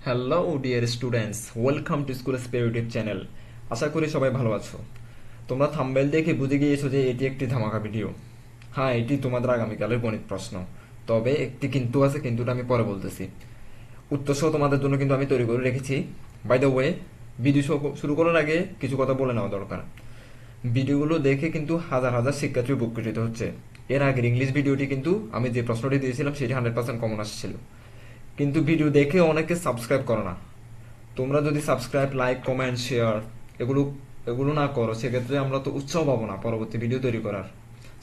Hello dear students, welcome to school spare YouTube channel. আশা করি সবাই ভালো আছো। তোমরা থাম্বনেল দেখে বুঝে গিয়েছো যে এটি একটি ধামাকা ভিডিও। হ্যাঁ, এটি তোমাদের আগামীকালের গণিত প্রশ্ন। তবে একটি কিন্তু আছে, কিন্তুটা আমি পরে বলতেছি। উত্তর সহ তোমাদের জন্য কিন্তু আমি তৈরি করে রেখেছি। বাই দ্য ওয়ে, ভিডিও শুরু করার আগে কিছু কথা বলে নেওয়া দরকার। ভিডিওগুলো দেখে কিন্তু হাজার হাজার শিক্ষার্থী উপকৃত হচ্ছে। এর আগের ইংলিশ ভিডিওটি কিন্তু আমি যে প্রশ্নটি দিয়েছিলাম সেটি 100% কমন আসছিল, কিন্তু ভিডিও দেখে অনেকে সাবস্ক্রাইব করে না। তোমরা যদি সাবস্ক্রাইব, লাইক, কমেন্ট, শেয়ার এগুলো এগুলো না করো, সেক্ষেত্রে আমরা তো উৎসাহ পাবো না পরবর্তী ভিডিও তৈরি করার।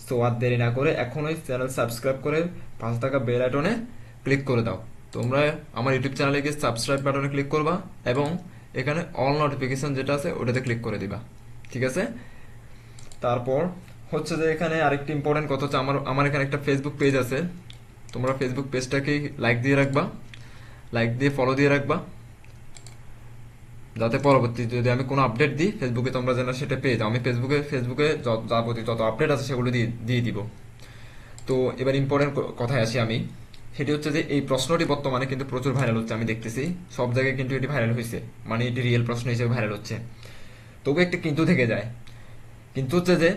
সো আর দেরি না করে এখনই চ্যানেল সাবস্ক্রাইব করে পাশে থাকা বেল আইকনে ক্লিক করে দাও। তোমরা আমার ইউটিউব চ্যানেলে গিয়ে সাবস্ক্রাইব বাটনে ক্লিক করবা এবং এখানে অল নোটিফিকেশন যেটা আছে ওটাতে ক্লিক করে দিবা। ঠিক আছে? তারপর হচ্ছে যে এখানে আরেকটি ইম্পর্টেন্ট কথা হচ্ছে, আমার আমার এখানে একটা ফেসবুক পেজ আছে। তোমরা ফেসবুক পেজটাকে লাইক দিয়ে রাখবা, লাইক দিয়ে ফলো দিয়ে রাখবা, যাতে পরবর্তী যদি আমি কোনো আপডেট দিই ফেসবুকে তোমরা যেন সেটা পেয়ে যাও। আমি ফেসবুকে যাবতীয় যত আপডেট আছে সেগুলো দিয়ে দিয়ে দিব। তো এবার ইম্পর্টেন্ট কথায় আসি আমি। সেটি হচ্ছে যে এই প্রশ্নটি বর্তমানে কিন্তু প্রচুর ভাইরাল হচ্ছে, আমি দেখতেছি সব জায়গায় কিন্তু এটি ভাইরাল হয়েছে, মানে এটি রিয়েল প্রশ্ন হিসেবে ভাইরাল হচ্ছে। তবু একটি কিন্তু থেকে যায়। কিন্তু হচ্ছে যে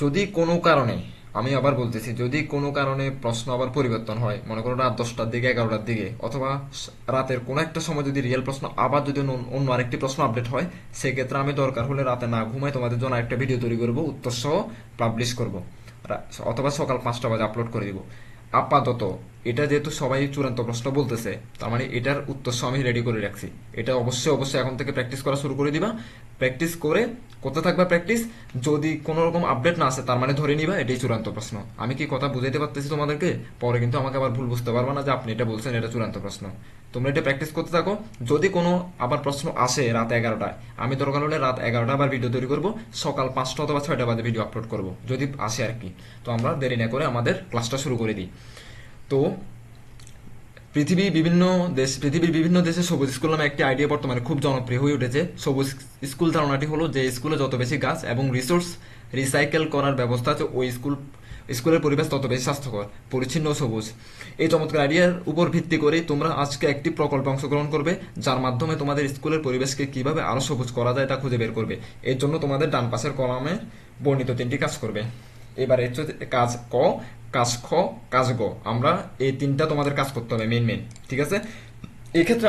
যদি কোনো কারণে, আমি আবার বলতেছি, যদি কোনো কারণে প্রশ্ন আবার পরিবর্তন হয়, মনে করো রাত 10টার দিকে, 11টার দিকে, অথবা রাতের কোনো একটা সময় যদি রিয়েল প্রশ্ন আবার যদি অন্য আরেকটি প্রশ্ন আপডেট হয়, সেক্ষেত্রে আমি দরকার হলে রাতে না ঘুমাই তোমাদের জন্য একটা ভিডিও তৈরি করব, উত্তর সহ পাবলিশ করব, অথবা সকাল 5টা বাজে আপলোড করে দিব। আপাতত এটা যেহেতু সবাই চূড়ান্ত প্রশ্ন বলতেছে, তার মানে এটার উত্তর সহ আমি রেডি করে রাখছি। এটা অবশ্যই অবশ্যই এখন থেকে প্র্যাকটিস করা শুরু করে দিবা। প্র্যাকটিস করে কোথায় থাকবা প্র্যাকটিস, যদি কোনো রকম আপডেট না আসে তার মানে ধরে নিবা এটাই চূড়ান্ত প্রশ্ন। আমি কি কথা বুঝাইতে পারতেছি তোমাদেরকে? পরে কিন্তু আমাকে আবার ভুল বুঝতে পারবা না যে আপনি এটা বলছেন এটা চূড়ান্ত প্রশ্ন। তোমরা এটা প্র্যাকটিস করতে থাকো। যদি কোনো আবার প্রশ্ন আসে রাত 11টায়, আমি দরকার হলে রাত 11টা আবার ভিডিও তৈরি করব, সকাল 5টা অথবা 6টা বাজে ভিডিও আপলোড করব, যদি আসে আর কি। তো আমরা দেরি না করে আমাদের ক্লাসটা শুরু করে দিই। তো পৃথিবীর বিভিন্ন দেশে সবুজ স্কুল নামে একটি আইডিয়া বর্তমানে খুব জনপ্রিয় হয়ে উঠেছে। সবুজ স্কুল ধারণাটি হলো যে স্কুলে যত বেশি গাছ এবং রিসোর্স রিসাইকেল করার ব্যবস্থা আছে, ওই স্কুলের পরিবেশ তত বেশি স্বাস্থ্যকর, পরিচ্ছন্ন ও সবুজ। এই চমৎকার আইডিয়ার উপর ভিত্তি করে তোমরা আজকে একটি প্রকল্পে অংশগ্রহণ করবে, যার মাধ্যমে তোমাদের স্কুলের পরিবেশকে কিভাবে আরো সবুজ করা যায় তা খুঁজে বের করবে। এর জন্য তোমাদের ডান পাশের কলামে বর্ণিত 3টি কাজ করবে। এবারে হচ্ছে কাজ ক, কাজ খ, কাজ গ। আমরা এই 3টা তোমাদের কাজ করতে হবে, মেন মেন। ঠিক আছে? এই ক্ষেত্রে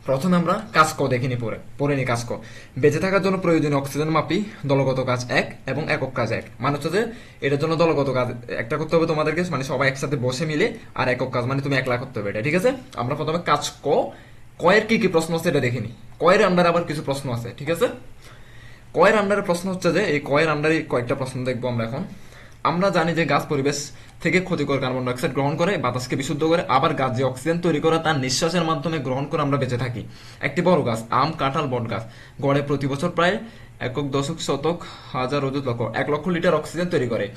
প্রথমে আমরা কাজ ক দেখিনি, পরে নি কাজ ক। বেঁচে থাকার জন্য প্রয়োজনীয় অক্সিজেন মাপি, দলগত কাজ 1 এবং একক কাজ 1। মানে হচ্ছে যে এটার জন্য দলগত কাজ একটা করতে হবে তোমাদেরকে, মানে সবাই একসাথে বসে মিলে, আর একক কাজ মানে তুমি একলা করতে হবে এটা। ঠিক আছে? আমরা প্রথমে কাজ ক, কয়ের কি কি প্রশ্ন আছে এটা দেখিনি। কয়ের আন্ডারে আবার কিছু প্রশ্ন আছে। ঠিক আছে? কয়ের আন্ডারে প্রশ্ন হচ্ছে যে এই কয়ের আন্ডারে কয়েকটা প্রশ্ন দেখবো আমরা এখন। আমরা জানি যে গাছ পরিবেশ থেকে ক্ষতিকর কার্বন ডাইঅক্সাইড গ্রহণ করে, বাতাসকে বিশুদ্ধ করে, আবার গাছ যে অক্সিজেন তৈরি করে তার নিঃশ্বাসের মাধ্যমে গ্রহণ করে আমরা বেঁচে থাকি। একটি বড় গাছ, আম, কাঁঠাল, বট গাছ, গড়ে প্রতি বছর প্রায় একক, দশক, শতক, হাজার, অযুত, লক্ষ 1 লক্ষ লিটার অক্সিজেন তৈরি করে।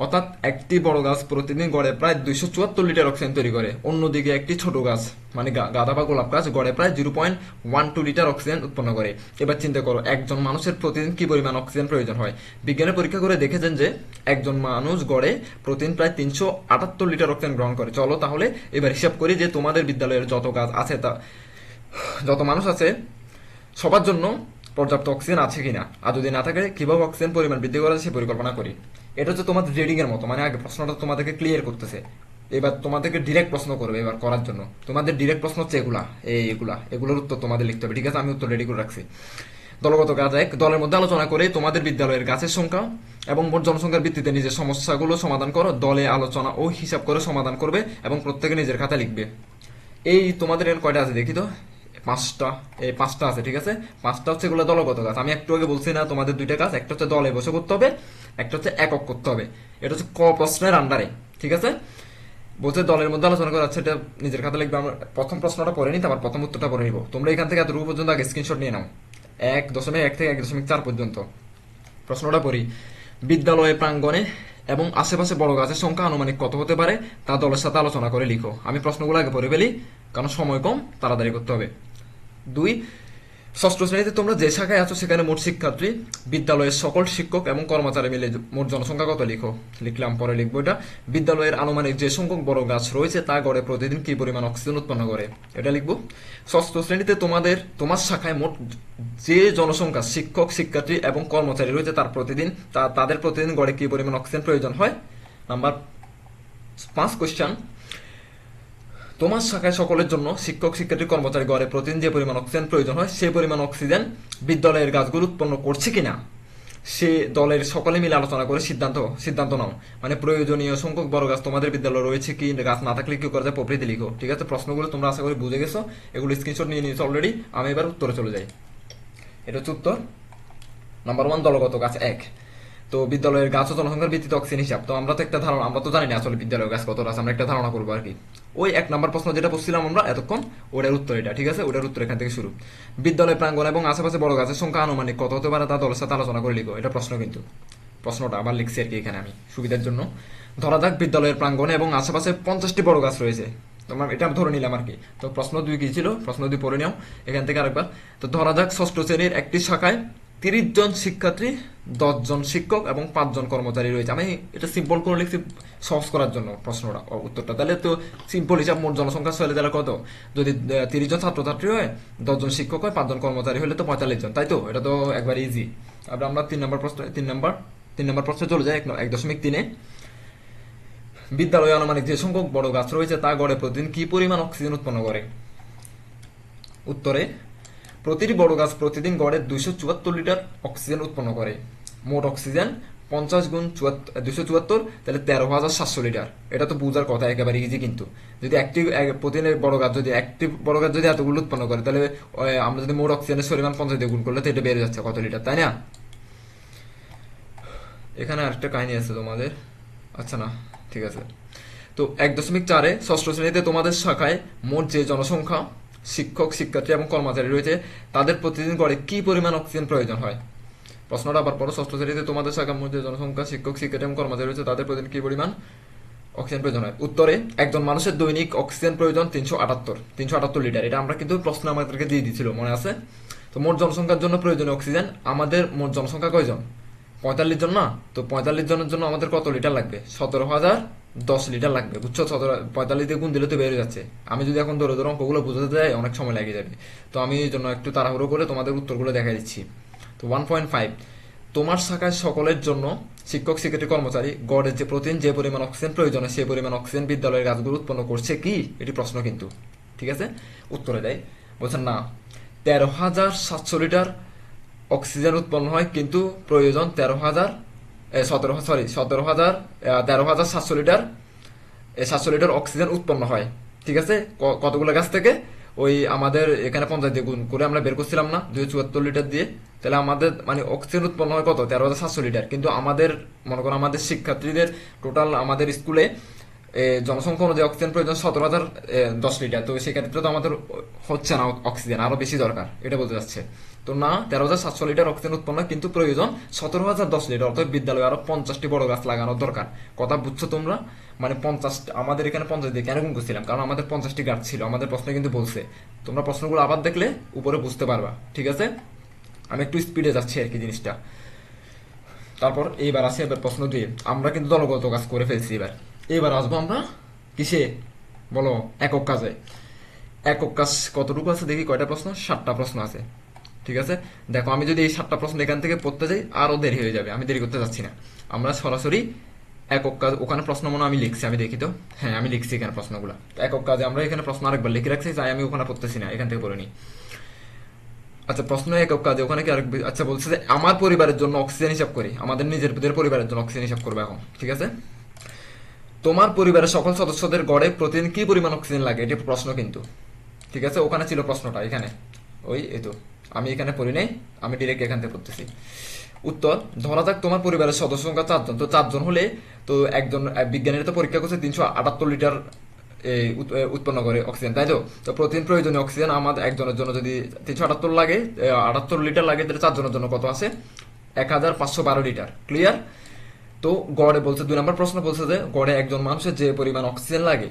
অর্থাৎ একটি বড় গাছ প্রতিদিন গড়ে প্রায় 274 লিটার অক্সিজেন তৈরি করে। অন্যদিকে একটি ছোট গাছ মানে গাঁদা বা গোলাপ গাছ গড়ে প্রায় 0.12 লিটার অক্সিজেন উৎপন্ন করে। এবার চিন্তা করো একজন মানুষের প্রতিদিন কি পরিমাণ অক্সিজেন প্রয়োজন হয়। বিজ্ঞানের পরীক্ষা করে দেখেছেন যে একজন মানুষ গড়ে প্রতিদিন প্রায় 378 লিটার অক্সিজেন গ্রহণ করে। চলো তাহলে এবার হিসাব করি যে তোমাদের বিদ্যালয়ের যত গাছ আছে, যত মানুষ আছে, সবার জন্য পর্যাপ্ত অক্সিজেন আছে কিনা, আর যদি না থাকে কিভাবে অক্সিজেন পরিমাণ বৃদ্ধি করা যায় সে পরিকল্পনা করি। এটা হচ্ছে তোমাদের রিডিং এর মতো, মানে আগে প্রশ্নটা তোমাদেরকে ক্লিয়ার করতেছে, এবার তোমাদেরকে ডিরেক্ট প্রশ্ন করবে। এবার করার জন্য তোমাদের ডিরেক্ট প্রশ্ন হচ্ছে এগুলোর উত্তর তোমাদের লিখতে হবে। ঠিক আছে? আমি উত্তর রেডি করে রাখছি। দলগত কাজ 1, দলের মধ্যে আলোচনা করে তোমাদের বিদ্যালয়ের গাছের সংখ্যা এবং মোট জনসংখ্যার ভিত্তিতে নিজের সমস্যাগুলো সমাধান করো। দলে আলোচনা ও হিসাব করে সমাধান করবে এবং প্রত্যেকে নিজের খাতা লিখবে। এই তোমাদের এখানে কয়টা আছে দেখি তো? 5টা। এই 5টা আছে। ঠিক আছে? 5টা হচ্ছে এগুলো দলগত কাজ। আমি একটু আগে বলছি না তোমাদের 2টা কাজ, একটা হচ্ছে দলে বসে করতে হবে, একটা হচ্ছে একক করতে হবে। এটা হচ্ছে ক প্রশ্নের আন্ডারে। ঠিক আছে? বলছে দলের মধ্যে আলোচনা করা আছে, এটা নিজের খাতা লিখবে। আমরা প্রথম প্রশ্নটা পড়ে নিই, তারপর প্রথম উত্তরটা পড়ে নিব। তোমরা এখান থেকে এতটুকু পর্যন্ত আগে স্ক্রিনশট নিয়ে নাও, 1.1 থেকে 1.4 পর্যন্ত। প্রশ্নটা পড়ি। বিদ্যালয় প্রাঙ্গণে এবং আশেপাশে বড় গাছের সংখ্যা আনুমানিক কত হতে পারে তা দলের সাথে আলোচনা করে লিখো। আমি প্রশ্নগুলো আগে পড়ে ফেলি, কারণ সময় কম, তাড়াতাড়ি করতে হবে। 2, ষষ্ঠ শ্রেণীতে তোমরা যে শাখায় আছো সেখানে মোট শিক্ষার্থী, বিদ্যালয়ের সকল শিক্ষক এবং কর্মচারী মিলে মোট জনসংখ্যা কত লিখো। লিখলাম, পরে লিখবো এটা। বিদ্যালয়ের আনুমানিক যে সংখ্যক বড় গাছ রয়েছে তা গড়ে প্রতিদিন কি পরিমাণ অক্সিজেন উৎপন্ন করে, এটা লিখবো। ষষ্ঠ শ্রেণীতে তোমার শাখায় মোট যে জনসংখ্যা, শিক্ষক, শিক্ষার্থী এবং কর্মচারী রয়েছে তাদের প্রতিদিন গড়ে কি পরিমাণ অক্সিজেন প্রয়োজন হয়। নাম্বার 5 কোশ্চেন, তোমার শাখায় সকলের জন্য, শিক্ষক, শিক্ষার্থী, কর্মচারী গড়ে প্রতিদিন যে পরিমাণ অক্সিজেন প্রয়োজন হয় সেই পরিমাণ অক্সিজেন বিদ্যালয়ের গাছগুলো উৎপন্ন করছে কিনা সে দলের সকলে মিলে আলোচনা করে সিদ্ধান্ত নাও। মানে প্রয়োজনীয় সংখ্যক বড় গাছ তোমাদের বিদ্যালয়ে রয়েছে কি, গাছ না থাকলে কি করা যায়, প্রভৃতি লিখো। ঠিক আছে, প্রশ্নগুলো তোমরা আশা করি বুঝে গেছো, এগুলো স্ক্রিনশট নিয়ে নিয়েছো অলরেডি। আমি এবার উত্তরে চলে যাই। এটা হচ্ছে উত্তর। নাম্বার 1, দলগত গাছ 1। তো বিদ্যালয়ের গাছ ও জনসংখ্যার ভিত্তিতে অক্সিজেন হিসাব। তো আমরা তো একটা ধারণা, আমরা তো জানি না আসলে বিদ্যালয়ের গাছ কত আছে, আমরা একটা ধারণা করবো আর কি। ওই 1 নাম্বার প্রশ্ন যেটা পড়ছিলাম আমরা এতক্ষণ, ওটার উত্তর এটা। ঠিক আছে, ওটার উত্তর এখান থেকে শুরু। বিদ্যালয় প্রাঙ্গণ এবং আশেপাশে বড় গাছের সংখ্যা আনুমানিক কত হতে পারে তা দলের সাথে আলোচনা করে লিখো। এটা প্রশ্ন, কিন্তু প্রশ্নটা আবার লিখছি আর কি এখানে আমি সুবিধার জন্য। ধরা যাক বিদ্যালয়ের প্রাঙ্গণে এবং আশেপাশে 50টি বড় গাছ রয়েছে। তোমার এটা ধরে নিলাম আর কি। তো প্রশ্ন 2 কি ছিল, প্রশ্ন 2 পড়ে নাও এখান থেকে আরেকবার। তো ধরা যাক ষষ্ঠ শ্রেণীর একটি শাখায় 30 জন শিক্ষার্থী, 10 জন শিক্ষক এবং 5 জন কর্মচারী রয়েছে। আমি এটা সিম্পল করে লিখছি সহজ করার জন্য প্রশ্নটা, উত্তরটা। তাহলে তো সিম্পল হিসাব, মোট জনসংখ্যা হলে তাহলে কত, যদি 30 জন ছাত্রছাত্রী হয়, 10 জন শিক্ষক হয়, 5 জন কর্মচারী হলে তো 45 জন, তাই তো? এটা তো একবার ইজি। আমরা 3 নম্বর প্রশ্নে চলে যাই। 1.3-এ বিদ্যালয়ে আনুমানিক যে সংখ্যক বড় গাছ রয়েছে তা গড়ে প্রতিদিন কি পরিমাণ অক্সিজেন উৎপন্ন করে। উত্তরে, প্রতিটি বড় গাছ প্রতিদিন গড়ে 274 লিটার অক্সিজেন উৎপন্ন করে। মোট অক্সিজেন 50 গুণ 274, তাহলে 13,700 লিটার। এটা তো বুঝার কথা, একেবারে ইজি। কিন্তু যদি প্রতিদিনের একটি বড় গাছ যদি এতগুলো উৎপন্ন করে, তাহলে আমরা যদি মোট অক্সিজেনের পরিমাণ 50 দিয়ে গুণ করলে তো এটা বেড়ে যাচ্ছে কত লিটার, তাই না? এখানে আরেকটা কাহিনী আছে তোমাদের, আচ্ছা না, ঠিক আছে। তো 1.4-এ ষষ্ঠ শ্রেণীতে তোমাদের শাখায় মোট যে জনসংখ্যা, শিক্ষক, শিক্ষার্থী এবং কর্মচারী রয়েছে তাদের প্রতিদিন গড়ে কি পরিমাণ অক্সিজেন প্রয়োজন হয়। প্রশ্নটা আবার পড়ো। ষষ্ঠ শ্রেণীতে তোমাদের শাখার মধ্যে জনসংখ্যা, শিক্ষক, শিক্ষার্থী এবং কর্মচারী রয়েছে তাদের প্রতিদিন কি পরিমাণ অক্সিজেন প্রয়োজন হয়। উত্তরে, একজন মানুষের দৈনিক অক্সিজেন প্রয়োজন 378 লিটার। এটা আমরা কিন্তু প্রশ্ন আমাদেরকে দিয়ে দিয়েছিল, মনে আছে? তো মোট জনসংখ্যার জন্য প্রয়োজনীয় অক্সিজেন, আমাদের মোট জনসংখ্যা কয়জন, 45 জন না? তো 45 জনের জন্য আমাদের কত লিটার লাগবে, 17,010 লিটার লাগবে। বুঝছো, 45 দিয়ে গুণ দিলে তো বেড়ে যাচ্ছে। আমি যদি এখন ধরে অঙ্কগুলো বুঝাতে যাই অনেক সময় লেগে যাবে। তো আমি এই জন্য একটু তাড়াহুড়ো করে তোমাদের উত্তরগুলো দেখা দিচ্ছি। তো 1.5, তোমার শাখায় সকলের জন্য, শিক্ষক, শিক্ষার্থী, কর্মচারী গড়ে যে প্রতিদিন যে পরিমাণ অক্সিজেন প্রয়োজন হয় সেই পরিমাণ অক্সিজেন বিদ্যালয়ের গাছগুলো উৎপন্ন করছে কি, এটি প্রশ্ন কিন্তু। ঠিক আছে, উত্তরে দেয়, বলছেন না, 13,700 লিটার অক্সিজেন উৎপন্ন হয়, কিন্তু প্রয়োজন 13,700 লিটার 700 লিটার অক্সিজেন উৎপন্ন হয়। ঠিক আছে, কতগুলো গাছ থেকে? ওই আমাদের এখানে 50 দিয়ে গুণ করে আমরা বের করছিলাম না 274 লিটার দিয়ে। তাহলে আমাদের মানে অক্সিজেন উৎপন্ন হয় কত, 13,700 লিটার। কিন্তু আমাদের মনে করো আমাদের শিক্ষার্থীদের টোটাল আমাদের স্কুলে জনসংখ্যা অনুযায়ী অক্সিজেন প্রয়োজন 17,010 লিটার। তো সেক্ষেত্রে তো আমাদের হচ্ছে না অক্সিজেন, আরো বেশি দরকার, এটা বলতে যাচ্ছে। তো না, 13,700 লিটার অক্সিজেন উৎপন্ন, কিন্তু প্রয়োজন 17,010 লিটার। অর্থাৎ বিদ্যালয়ে আরো 50টি বড় গাছ লাগানোর দরকার। কথা বুঝছো তোমরা? মানে 50, আমাদের এখানে 50 দিয়ে কেন গুণ করছিলাম, কারণ আমাদের 50টি গাছ ছিল। আমাদের প্রশ্নে কিন্তু বলছে, তোমরা প্রশ্নগুলো আবার দেখলে উপরে বুঝতে পারবা। ঠিক আছে, আমি একটু স্পিডে যাচ্ছি আর কি জিনিসটা। তারপর এইবার আসি এবার প্রশ্ন 2। আমরা কিন্তু দলগত কাজ করে ফেলছি। এবার আসবো আমরা কিসে, বলো, একক কাজে। একক কাজ কতটুকু আছে দেখি, কয়টা প্রশ্ন, 7টা প্রশ্ন আছে। ঠিক আছে, দেখো আমি যদি এই 7টা প্রশ্ন এখান থেকে পড়তে যাই আরো দেরি হয়ে যাবে, আমি দেরি করতে যাচ্ছি না। আমরা সরাসরি একক কাজ, ওখানে প্রশ্ন মনে আমি লিখছি, আমি দেখি তো, হ্যাঁ আমি লিখছি এখানে প্রশ্নগুলো। একক কাজে আমরা এখানে প্রশ্ন আরেকবার লিখে রাখছি, তাই আমি ওখানে পড়তেছি না, এখান থেকে পড়ে নিই। আচ্ছা, প্রশ্ন একক কাজে ওখানে কি আরেক, আচ্ছা বলছে যে আমার পরিবারের জন্য অক্সিজেন হিসাব করি, আমাদের নিজেদের পরিবারের জন্য অক্সিজেন হিসাব করবো এখন। ঠিক আছে, তোমার পরিবারের সকল সদস্যদের গড়ে প্রতিদিন কি পরিমাণ অক্সিজেন লাগে, এটি প্রশ্ন কিন্তু। ঠিক আছে, ওখানে ছিল প্রশ্নটা, এখানে ওই এই তো আমি এখানে পড়ি নাই, আমি ডিরেক্ট এখান থেকে পড়তেছি। উত্তর, ধরা যাক তোমার পরিবারের সদস্য সংখ্যা 4 জন। তো 4 জন হলে তো একজন বিজ্ঞানীরা তো পরীক্ষা করছে 378 লিটার উৎপন্ন করে অক্সিজেন, তাই তো? তো প্রতিদিন প্রয়োজনীয় অক্সিজেন আমাদের একজনের জন্য যদি 378 লাগে, 78 লিটার লাগে, তাহলে 4 জনের জন্য কত আছে, 1,512 লিটার। ক্লিয়ার? তো গড়ে বলছে, 2 নম্বর প্রশ্ন বলছে যে গড়ে একজন মানুষের যে পরিমাণ অক্সিজেন লাগে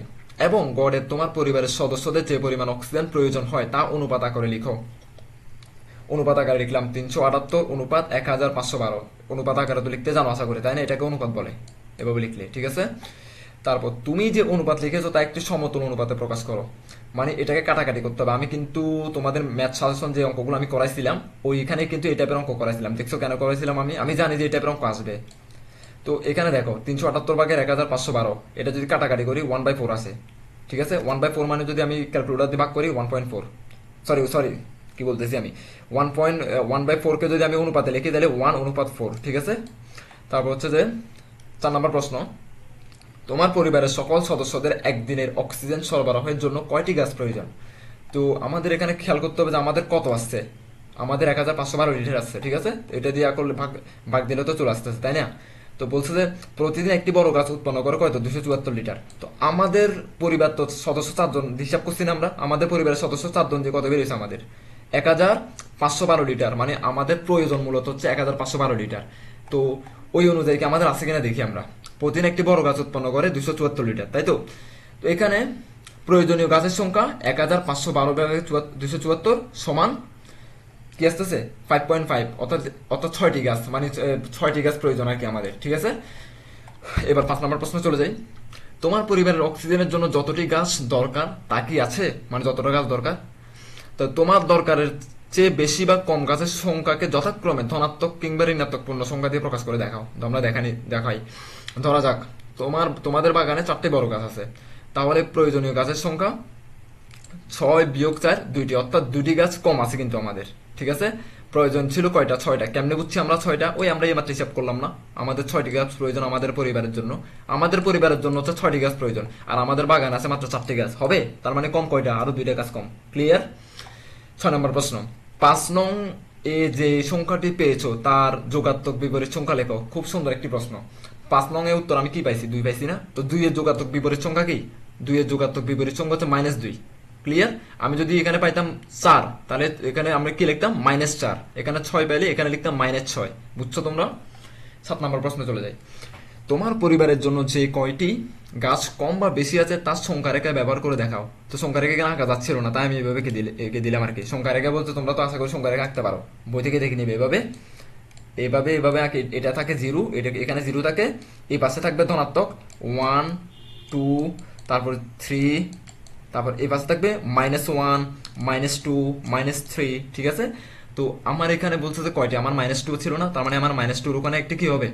এবং গড়ে তোমার পরিবারের সদস্যদের যে পরিমাণ অক্সিজেন প্রয়োজন হয় তা অনুপাত আকারে লিখো। অনুপাত আকারে লিখলাম 378 অনুপাত 1512। অনুপাত আকারে তো লিখতে জানো আশা করি, তাই না? এটাকে অনুপাত বলে এভাবে লিখলে, ঠিক আছে? তারপর তুমি যে অনুপাত লিখেছো তা একটি সমতুল অনুপাতে প্রকাশ করো, মানে এটাকে কাটাকাটি করতে হবে। আমি কিন্তু তোমাদের ম্যাথ সাজেশন যে অঙ্কগুলো আমি করাইছিলাম ওইখানে কিন্তু এই টাইপের অঙ্ক করাইছিলাম। দেখছো কেন করাইছিলাম? আমি জানি যে এই টাইপের অঙ্ক আসবে। তো এখানে দেখো 378 ভাগের 1512, এটা যদি কাটাকাটি করি 1/4 আছে, ঠিক আছে? 1/4 মানে যদি আমি ক্যালকুলেটর দিয়ে ভাগ করি 1.4, সরি সরি কি বলতেছি আমি, 1.1/4 কে যদি আমি অনুপাতে লিখি তাহলে 1:4, ঠিক আছে? তারপর হচ্ছে যে 4 নম্বর প্রশ্ন, তোমার পরিবারের সকল সদস্যদের একদিনের অক্সিজেন সরবরাহের জন্য কয়টি গাছ প্রয়োজন? তো আমাদের এখানে খেয়াল করতে হবে যে আমাদের কত আসছে। আমাদের 1512 লিটার আসছে, ঠিক আছে? তো এটা দিয়ে করলে ভাগ ভাগ দিলে তো চলে আসতেছে, তাই না? তো বলছে যে প্রতিদিন একটি বড় গাছ উৎপন্ন করে কয়তো 274 লিটার। তো আমাদের পরিবার তো সদস্য 4 জন, হিসাব করছি না আমরা, আমাদের পরিবারের সদস্য 4 জন, যে কত বেরিয়েছে আমাদের 1512 লিটার, মানে আমাদের প্রয়োজন মূলত হচ্ছে 1512 লিটার। তো ওই অনুযায়ী কি আমাদের আছে কিনা দেখি আমরা। প্রতিদিন একটি বড় গাছ উৎপন্ন করে 274 লিটার, তাই তো? তো এখানে প্রয়োজনীয় গাছের সংখ্যা 1512/274 সমান কি আসতেছে 5.5, অর্থাৎ অর্থাৎ 6টি গাছ, মানে 6টি গাছ প্রয়োজন আর কি আমাদের, ঠিক আছে? এবার 5 নম্বর প্রশ্ন চলে যাই। তোমার পরিবারের অক্সিজেনের জন্য যতটি গাছ দরকার তা কি আছে, মানে যতটা গাছ দরকার? তো তোমার দরকারের চেয়ে বেশি বা কম গাছের সংখ্যাকে যথাক্রমে ধনাত্মক কিংবা ঋণাত্মক পূর্ণ সংখ্যা দিয়ে প্রকাশ করে দেখাও। তো আমরা দেখাই। ধরা যাক তোমাদের বাগানে 4টি বড় গাছ আছে, তাহলে প্রয়োজনীয় গাছের সংখ্যা 6 - 4 2টি, অর্থাৎ 2টি গাছ কম আছে কিন্তু আমাদের, ঠিক আছে? প্রয়োজন ছিল কয়টা? 6টা। কেমনে বুঝছি আমরা 6টা? ওই আমরা এইমাত্র হিসাব করলাম না, আমাদের 6টি গাছ প্রয়োজন আমাদের পরিবারের জন্য। আমাদের পরিবারের জন্য হচ্ছে 6টি গাছ প্রয়োজন, আর আমাদের বাগান আছে মাত্র 4টি গাছ, হবে? তার মানে কম কয়টা? আরো 2টা গাছ কম। ক্লিয়ার? 6 নম্বর প্রশ্ন, 5 নং এ যে সংখ্যাটি পেয়েছো তার যোগাত্মক বিপরীত সংখ্যা লেখো। খুব সুন্দর একটি প্রশ্ন। 5 নং এ উত্তর আমি কি পাইছি? 2 পাইছি না? তো 2 এর যোগাত্মক বিপরীত সংখ্যা কি? 2 এর যোগাত্মক বিপরীত সংখ্যা হচ্ছে -2। ক্লিয়ার? আমি যদি এখানে পাইতাম 4, তাহলে এখানে আমরা কি লিখতাম? -4। এখানে 6 পাইলে এখানে লিখতাম -6। বুঝছো তোমরা? 7 নম্বর প্রশ্ন চলে যায়। তোমার পরিবারের জন্য যে কয়টি গাছ কম বা বেশি আছে তার সংখ্যা রেখা ব্যবহার করে দেখাও। তো সংখ্যা রেখা এখানে আঁকা যাচ্ছিল না, তাই আমি এভাবে এঁকে দিলাম আর কি। সংখ্যা রেখা বলতে তোমরা তো আশা করি সংখ্যা রেখা আঁকতে পারো, বই থেকে দেখে নিবে। এভাবে এভাবে এভাবে আঁকে। এটা থাকে 0, এটা এখানে 0 থাকে, এই পাশে থাকবে ধনাত্মক 1 2, তারপর 3, তারপর এই পাশে থাকবে -1 -2 -3, ঠিক আছে? তো আমার এখানে বলছে যে কয়টি, আমার -2 ছিল না, তার মানে আমার -2 ওখানে একটা কি হবে?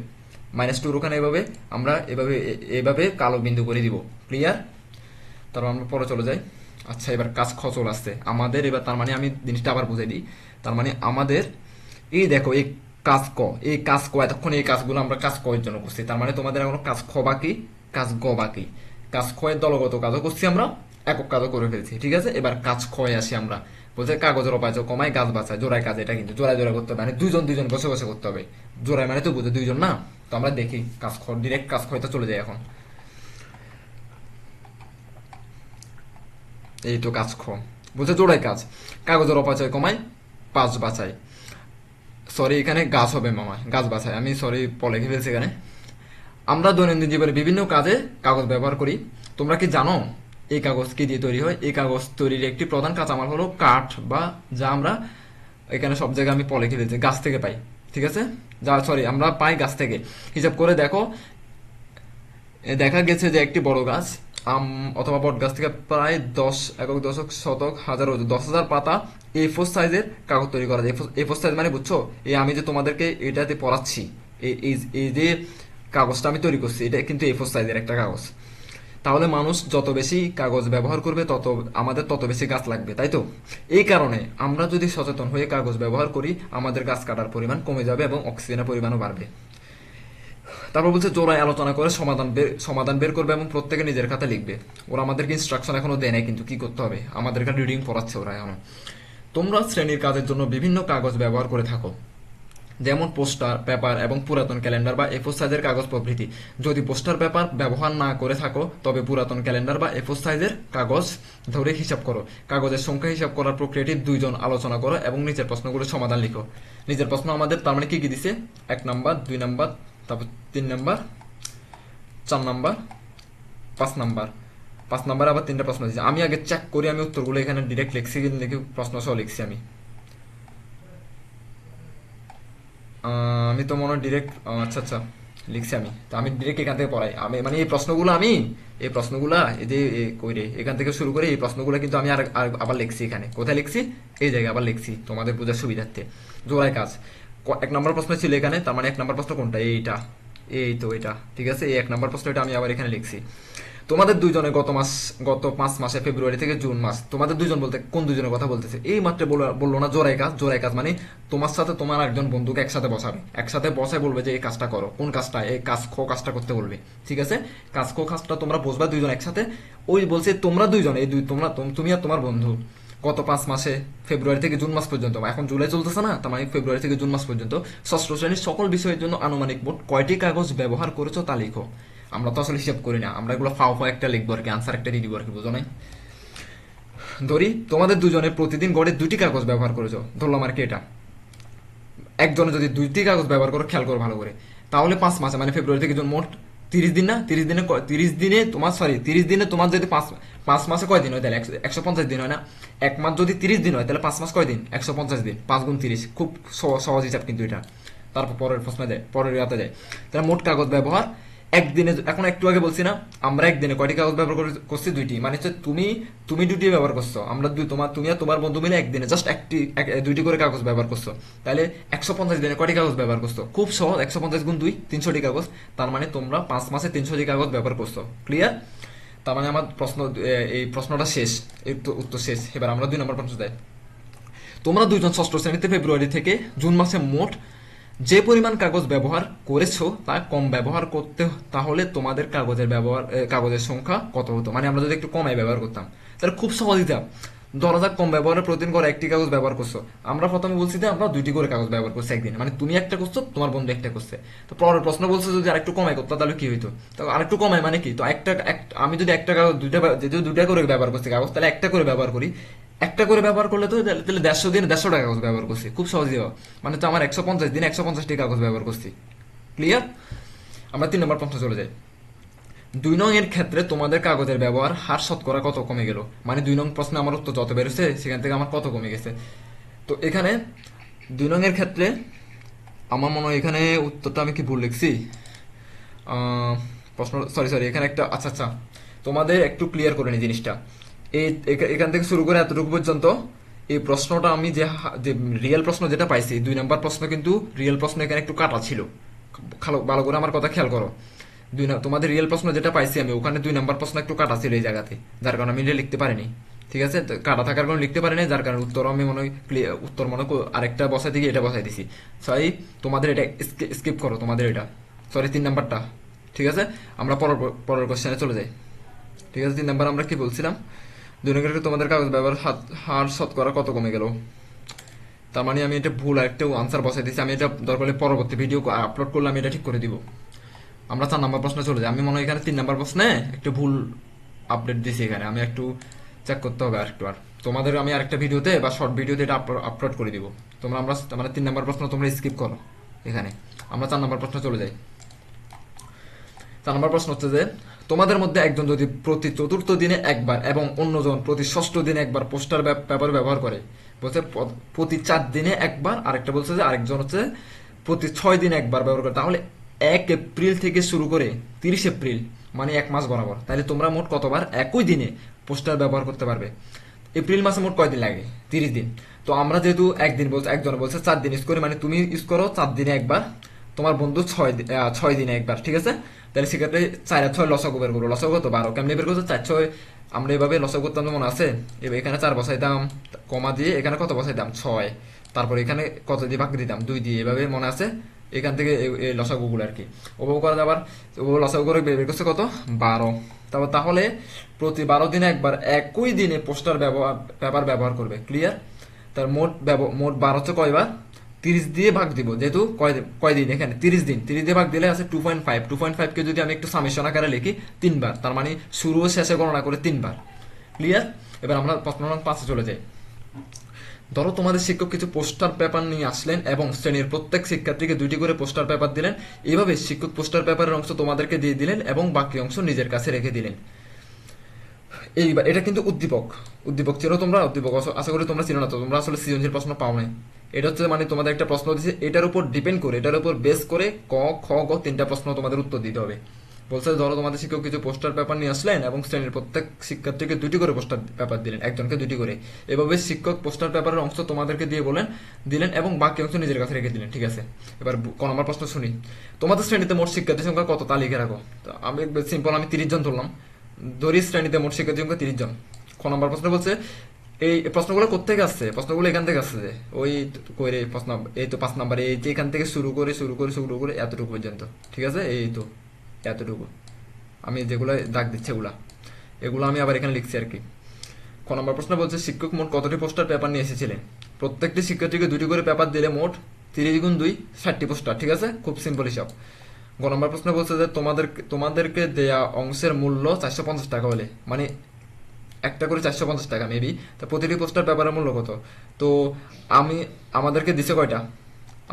-2 ওখানে এভাবে আমরা এভাবে কালো বিন্দু করে দিব। ক্লিয়ার? তারপর আমরা পরে চলে যাই। আচ্ছা, এবার কাজ খ চলে আসছে আমাদের। এবার তার মানে আমি জিনিসটা আবার বুঝাই দিই। তার মানে আমাদের এই দেখো এই কাজ ক এতক্ষণ এই কাজগুলো আমরা কাজ ক এর জন্য করছি। তার মানে তোমাদের এখনো কাজ খ বাকি, কাজ গ বাকি। কাজ খ এর দলগত কাজও করছি আমরা, একক কাজও করে ফেলছি, ঠিক আছে? এবার কাজ খ এ আসি আমরা। বলছে কাগজের অপাচক কমায় গাছ বাঁচায়, জোড়ায় কাজ। এটা কিন্তু জোড়ায় জোড়ায় করতে হবে, মানে দুজন দুজন বসে বসে করতে হবে। জোড়ায় মানে তো বুঝে 2 জন না? তো আমরা দেখি কাজ খ, ডিরেক্ট কাজ খতে চলে যাই এখন। এই তো কাজ খ বলছে জোড়ায় কাজ, কাগজের অপচয় কমায় পাঁচ বাঁচায়। সরি, এখানে গাছ হবে মামা, গাছ বাঁচায়। আমি সরি লিখে ফেলছি এখানে। আমরা দৈনন্দিন জীবনে বিভিন্ন কাজে কাগজ ব্যবহার করি। তোমরা কি জানো এই কাগজ কি দিয়ে তৈরি হয়? এই কাগজ তৈরির একটি প্রধান কাঁচামাল হলো কাঠ, বা যা আমরা এখানে সব জায়গায় আমি লিখে ফেলছি গাছ থেকে পাই, ঠিক আছে? আমরা পাই গাছ থেকে। হিসাব করে দেখো, দেখা গেছে যে একটি বড় গাছ আম অথবা বট গাছ থেকে প্রায় 10 একক দশক শতক হাজার 10,000 পাতা A4 সাইজের কাগজ তৈরি করা যায়। A4 সাইজ মানে বুঝছো? এই আমি যে তোমাদেরকে এটাতে পড়াচ্ছি, এই যে কাগজটা আমি তৈরি করছি, এটা কিন্তু A4 সাইজের একটা কাগজ। তাহলে মানুষ যত বেশি কাগজ ব্যবহার করবে আমাদের তত বেশি গাছ লাগবে, তাই তো? এই কারণে আমরা যদি সচেতন হয়ে কাগজ ব্যবহার করি, আমাদের গাছ কাটার পরিমাণ কমে যাবে এবং অক্সিজেনের পরিমাণও বাড়বে। তারপর বলছে জোড়ায় আলোচনা করে সমাধান বের করবে এবং প্রত্যেকে নিজের খাতে লিখবে। ওরা আমাদেরকে ইনস্ট্রাকশন এখনো দেয় নাই কিন্তু কি করতে হবে, আমাদের এখানে রিডিং পড়াচ্ছে ওরা এখনো। তোমরা শ্রেণীর কাজের জন্য বিভিন্ন কাগজ ব্যবহার করে থাকো, যেমন পোস্টার, পেপার এবং পুরাতন ক্যালেন্ডার বা A4 সাইজের কাগজ প্রভৃতি। যদি পোস্টার, পেপার ব্যবহার না করে থাকো তবে পুরাতন ক্যালেন্ডার বা A4 সাইজের কাগজ ধরে হিসাব করো। কাগজের সংখ্যা হিসাব করার প্রক্রিয়াটি 2 জন আলোচনা করো এবং নিচের প্রশ্নগুলোর সমাধান লিখো। নিচের প্রশ্ন আমাদের তার মানে কি কি দিছে? 1 নাম্বার, 2 নাম্বার, তারপর 3 নাম্বার, 4 নাম্বার, 5 নাম্বার। 5 নাম্বার আবার 3টা প্রশ্ন দিয়েছে। আমি আগে চেক করি আমি উত্তরগুলো এখানে ডিরেক্ট লিখছি, লিখে প্রশ্ন সহ লিখছি আমি। আমি তো মনে হয় ডিরেক্ট, আচ্ছা আচ্ছা লিখছি আমি, তো আমি ডিরেক্ট এখান থেকে পড়াই। আমি মানে এই প্রশ্নগুলা এই যে কই রে, এখান থেকে শুরু করে এই প্রশ্নগুলো কিন্তু আমি আবার লিখছি এখানে। কোথায় লিখছি? এই জায়গায় আবার লিখছি তোমাদের বোঝার সুবিধার্থে। জোড়ায় কাজ, এক নম্বর প্রশ্ন ছিল এখানে, তার মানে এক নম্বর প্রশ্ন কোনটা? এইটা, এই তো এটা, ঠিক আছে। এই এক নম্বর প্রশ্ন, এটা আমি আবার এখানে লিখছি। তোমাদের দুইজনে গত 5 মাসে ফেব্রুয়ারি থেকে জুন মাস, তোমাদের দুইজন বলতে কোন দুইজনের কথা বলতেছে? এই মাত্র বললো না জোড়াই কাজ। জোড়াই কাজ মানে তোমার সাথে তোমার একজন বন্ধুকে একসাথে বসাবে, একসাথে বসায় বলবে যে এই কাজটা করো। কোন কাজটা? এই কাজটা করতে বলবে, ঠিক আছে। কাজটা তোমরা বসবা দুইজন একসাথে। ওই বলছে তোমরা দুইজন, এই দুই তোমরা, তুমি আর তোমার বন্ধু গত 5 মাসে ফেব্রুয়ারি থেকে জুন মাস পর্যন্ত, এখন জুলাই চলতেছে না, তার মানে ফেব্রুয়ারি থেকে জুন মাস পর্যন্ত ষষ্ঠ শ্রেণীর সকল বিষয়ের জন্য আনুমানিক মোট কয়টি কাগজ ব্যবহার করেছো তা লিখো। আমরা তো আসলে হিসাব করি না, আমরা এগুলো ফাও ফাও একটা লিখবো আর কি, আনসার একটা দিয়ে দিব আর কি, বুঝো নাই? ধরি তোমাদের দুজনে প্রতিদিন গড়ে 2টি কাগজ ব্যবহার করেছো, ধরলাম আর কি এটা। একজনে যদি 2টি কাগজ ব্যবহার করো, খেয়াল করো ভালো করে, তাহলে 5 মাসে মানে ফেব্রুয়ারি থেকে জুন মোট 30 দিন না? 30 দিনে তোমার, সরি 30 দিনে তোমার যদি 5 মাসে কয় দিন হয়? তাহলে 150 দিন হয় না? এক মাস যদি 30 দিন হয়, তাহলে 5 মাস কয় দিন? 150 দিন। 5 গুণ 30, খুব সহজ হিসাব কিন্তু এটা। তারপর পরের প্রশ্নে যায়, পরের ইয়াতে যায়। তাহলে মোট কাগজ ব্যবহার একদিনে, এখন একটু আগে বলছি না আমরা একদিনে কয়টি কাগজ ব্যবহার করছি? 2টি। মানে হচ্ছে তুমি 2টি ব্যবহার করছো, আমরা তুমি আর তোমার বন্ধু মিলে একদিনে জাস্ট 2টি করে কাগজ ব্যবহার করছো। তাহলে 150 দিনে কয়টি কাগজ ব্যবহার করছো? খুব সহজ, 150 গুণ 2, 300টি কাগজ। তার মানে তোমরা 5 মাসে 300টি কাগজ ব্যবহার করছো। ক্লিয়ার? তার মানে আমার এই প্রশ্নটা শেষ, এই উত্তর শেষ। এবার আমরা 2 নম্বর প্রশ্ন যাই। তোমরা দুইজন ষষ্ঠ শ্রেণীতে ফেব্রুয়ারি থেকে জুন মাসে মোট যে পরিমাণ কাগজ ব্যবহার করেছো তা কম ব্যবহার করতে, তাহলে তোমাদের কাগজের সংখ্যা কত হতো? মানে আমরা যদি একটু কমাই ব্যবহার করতাম, তাহলে খুব সহজ হিসাব। ধরা যাক কম ব্যবহারে প্রতিদিন করে 1টি কাগজ ব্যবহার করছো, আমরা প্রথমে বলছি যে আমরা 2টি করে কাগজ ব্যবহার করছি একদিন, মানে তুমি একটা করছো, তোমার বন্ধু একটা করছে। তো পরের প্রশ্ন বলছে যদি আরেকটু কমাই করতো তাহলে কি হইতো? তো আরেকটু কমাই মানে কি? তো আমি যদি একটা কাগজ যেহেতু 2টা করে ব্যবহার করছি কাগজ, তাহলে একটা করে ব্যবহার করি। একটা করে ব্যবহার করলে তো তাহলে 150 দিন 150টা কাগজ ব্যবহার করছি, খুব সহজ দেওয়া। মানে তো আমার 150 দিন 150টি কাগজ ব্যবহার করছি। ক্লিয়ার? আমরা 3 নম্বর প্রশ্ন চলে যাই। 2 নং এর ক্ষেত্রে তোমাদের কাগজের ব্যবহার হার শতকরা কত কমে গেল? মানে 2 নং প্রশ্নে আমার উত্তর যত বেরোছে সেখান থেকে আমার কত কমে গেছে। তো এখানে 2 নং এর ক্ষেত্রে আমার মনে হয় এখানে উত্তরটা আমি কি ভুল লিখছি? প্রশ্ন, সরি এখানে একটা, আচ্ছা আচ্ছা তোমাদের একটু ক্লিয়ার করে নি জিনিসটা। এখান থেকে শুরু করে এতটুকু পর্যন্ত এই প্রশ্নটা আমি যে রিয়েল প্রশ্ন যেটা পাইছি 2 নম্বর প্রশ্ন, কিন্তু রিয়েল প্রশ্ন এখানে একটু কাটা ছিল। ভালো করে আমার কথা খেয়াল করো। তোমাদের রিয়েল প্রশ্ন যেটা পাইছি আমি, ওখানে 2 নম্বর প্রশ্ন একটু কাটা ছিল এই জায়গাতে, যার কারণে আমি এটা লিখতে পারিনি। ঠিক আছে, তো কাটা থাকার কারণে লিখতে পারিনি, যার কারণে উত্তর আমি মনে হয় আরেকটা বসাই দিকে এটা বসাই দিছি। সরি, তোমাদের এটা স্কিপ করো, তোমাদের এটা, সরি 3 নম্বরটা। ঠিক আছে, আমরা পরের কোশ্চেনে চলে যাই। ঠিক আছে, 3 নম্বর আমরা কি বলছিলাম? 2 নম্বরে তোমাদের কাগজ ব্যবহার হার শতকরা কত কমে গেল। তার মানে আমি এটা ভুল একটা আনসার বসাই দিচ্ছি। আমি এটা দরকার হলে পরবর্তী ভিডিও আপলোড করলে আমি এটা ঠিক করে দিব। আমরা 4 নম্বর প্রশ্নে চলে যাই। আমি মনে হয় এখানে 3 নম্বর প্রশ্নে একটু ভুল আপডেট দিছি, এখানে আমি একটু চেক করতে হবে আরেকটু। আর তোমাদের আমি আরেকটা ভিডিওতে বা শর্ট ভিডিওতে এটা আপলোড করে দিব। আমরা মানে 3 নম্বর প্রশ্ন তোমরা স্কিপ করো এখানে। আমরা 4 নম্বর প্রশ্নে চলে যাই। 4 নম্বর প্রশ্ন হচ্ছে যে তোমাদের মধ্যে একজন যদি প্রতি চতুর্থ দিনে একবার এবং অন্যজন প্রতি ষষ্ঠ দিনে একবার পোস্টার পেপার ব্যবহার করে, বলছে প্রতি 4 দিনে একবার, আরেকটা বলছে যে আরেকজন হচ্ছে প্রতি 6 দিনে একবার ব্যবহার করে, তাহলে 1 এপ্রিল থেকে শুরু করে 30 এপ্রিল মানে 1 মাস বরাবর, তাহলে তোমরা মোট কতবার একই দিনে পোস্টার ব্যবহার করতে পারবে? এপ্রিল মাসে মোট কয়দিন লাগে? 30 দিন। তো আমরা যেহেতু একজন বলছে 4 দিন ইউজ করি, মানে তুমি ইউজ করো 4 দিনে একবার, তোমার বন্ধু 6 দিনে একবার। ঠিক আছে, তাহলে সেক্ষেত্রে 4 আর 6 লসাগু বের করবো। লসাগু কত? 12। কেমনি বের করছো? 4 6 আমরা এভাবে লসাগু করতাম, মনে আছে? এবার এখানে 4 বসাইতাম, কমা দিয়ে এখানে কত বসাইতাম? 6। তারপর এখানে কত দিয়ে ভাগ দিতাম? 2 দিয়ে। এভাবে মনে আছে? এখান থেকে এই লসাগু গুলো আর কি ওভাবে করা যাবার। ও লসাগু করে বের করছে কত? 12। তাহলে প্রতি 12 দিনে একবার একই দিনে পোস্টার পেপার ব্যবহার করবে। ক্লিয়ার? তার মোট 12 হচ্ছে কয়বার? 30 দিয়ে ভাগ দিব, যেহেতু কয়দিন এখানে 30 দিন, 30 দিয়ে ভাগ দিলে আছে 2.5। 2.5 কে যদি আমি একটু সামেশন আকারে লিখি 3 বার, তার মানে শুরু ও শেষে গণনা করে 3 বার। ক্লিয়ার? এবার আমরা প্রশ্ন নং 5 চলে যাই। ধরো তোমাদের শিক্ষক কিছু পোস্টার পেপার নিয়ে আসলেন এবং শ্রেণীর প্রত্যেক শিক্ষার্থীকে 2টি করে পোস্টার পেপার দিলেন। এইভাবে শিক্ষক পোস্টার পেপারের অংশ তোমাদেরকে দিয়ে দিলেন এবং বাকি অংশ নিজের কাছে রেখে দিলেন। এইবার এটা কিন্তু উদ্দীপক ছিল। তোমরা উদ্দীপক আশা করি তোমরা চিনো না, তো তোমরা আসলে সৃজনশীল প্রশ্ন পাও নাই। এটা হচ্ছে মানে তোমাদের একটা প্রশ্ন দিচ্ছে, এটার উপর ডিপেন্ড করে, এটার উপর বেস করে ক, খ, গ তিনটা প্রশ্ন তোমাদের উত্তর দিতে হবে। বলছে ধরো তোমাদের শিক্ষক কিছু পোস্টার পেপার নিয়ে আসলেন এবং শ্রেণীর প্রত্যেক শিক্ষার্থীকে দুটি করে পোস্টার পেপার দিলেন, একজনকে দুটি করে। এভাবে শিক্ষক পোস্টার পেপারের অংশ তোমাদেরকে দিয়ে দিলেন এবং বাকি অংশ নিজের কাছে রেখে দিলেন, ঠিক আছে। এবার ক নম্বর প্রশ্ন শুনি, তোমাদের শ্রেণীতে মোট শিক্ষার্থী সংখ্যা কত তা লিখে রাখো। তো আমি সিম্পল, আমি 30 জন ধরলাম, ধরি শ্রেণীতে মোট শিক্ষার্থী সংখ্যা 30 জন। খ নম্বর প্রশ্ন বলছে, এই প্রশ্নগুলো কোথেকে আসছে, প্রশ্নগুলো এখান থেকে আসছে, ওই কইরে প্রশ্ন, এই তো 5 নাম্বার, এই যে এখান থেকে শুরু করে এতটুকু পর্যন্ত, ঠিক আছে, এই তো এতটুকু আমি যেগুলো দাগ দিচ্ছি এগুলো আমি আবার এখানে লিখছি আর কি। ক নম্বর প্রশ্ন বলছে, শিক্ষক মোট কতটি পোস্টার পেপার নিয়ে এসেছিলেন। প্রত্যেকটি শিক্ষার্থীকে দুটি করে পেপার দিলে মোট 30 গুণ 2 60টি পোস্টার, ঠিক আছে, খুব সিম্পল হিসাব। গ নম্বর প্রশ্ন বলছে যে তোমাদেরকে দেয়া অংশের মূল্য 450 টাকা হলে, মানে একটা করে 450 টাকা মেবি, তো প্রতিটি পোস্টার পেপারের মূল্য কত। তো আমাদেরকে দিছে কয়টা,